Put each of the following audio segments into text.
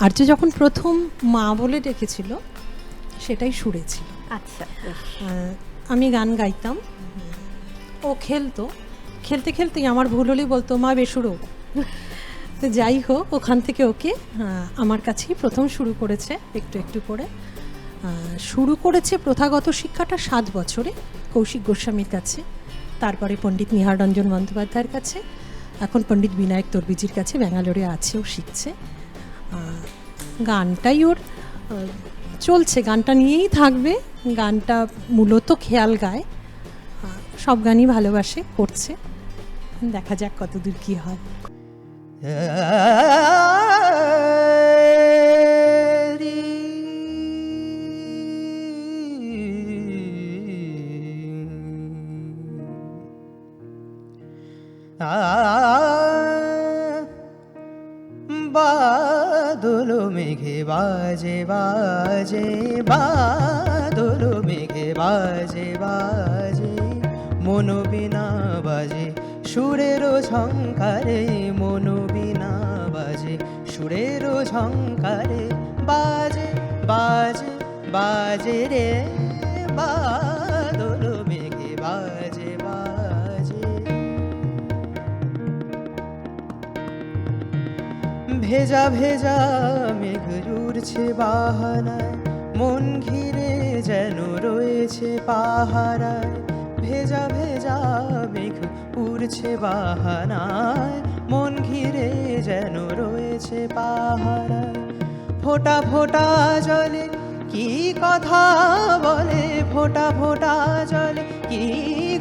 আর্য যখন প্রথম মা বলে ডেকেছিল সেটাই সুরে ছিল। আচ্ছা, আমি গান গাইতাম, ও খেলতো, খেলতে খেলতেই আমার ভুল হলেই বলতো মা বেসুরো। তো যাই হোক, ওখান থেকে ওকে আমার কাছেই প্রথম শুরু করেছে একটু একটু করে। শুরু করেছে প্রথাগত শিক্ষাটা 7 বছরে কৌশিক গোস্বামীর কাছে, তারপরে পণ্ডিত নিহার রঞ্জন বন্দ্যোপাধ্যায়ের কাছে, এখন পণ্ডিত বিনায়ক তরবিজির কাছে ব্যাঙ্গালোরে আছে, ও শিখছে। গানটাই ওর চলছে, গানটা নিয়েই থাকবে। গানটা মূলত খেয়াল গায়, সব গানই ভালোবাসে, করছে। দেখা যাক কতদূর কী হয়। বাদল মেঘে বাজে বাজে, বাদল মেঘে বাজে বাজে, মন বিনা বাজে সুরেরও ঝংকারে, মন বিনা বাজে সুরেরও ঝংকারে, বাজে বাজে বাজে রে, বাদল মেঘে বাজে বাজে। ভেজা ভেজা মেঘ উড়ছে বাহানায়, মন ঘিরে যেন রয়েছে পাহারায়। ভেজা ভেজা মেঘ উড়ছে বাহানায়, মন ঘিরে যেন রয়েছে পাহারায়। ফোঁটা ফোঁটা জলে কি কথা বলে, ফোঁটা ফোঁটা জলে কি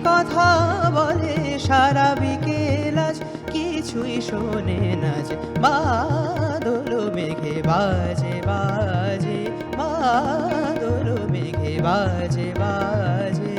কথা বলে, সারা বিকেল আজ কিছুই শোনে না যে, বাদল মেঘে বাজে বাজে, বাদল মেঘে বাজে বাজে।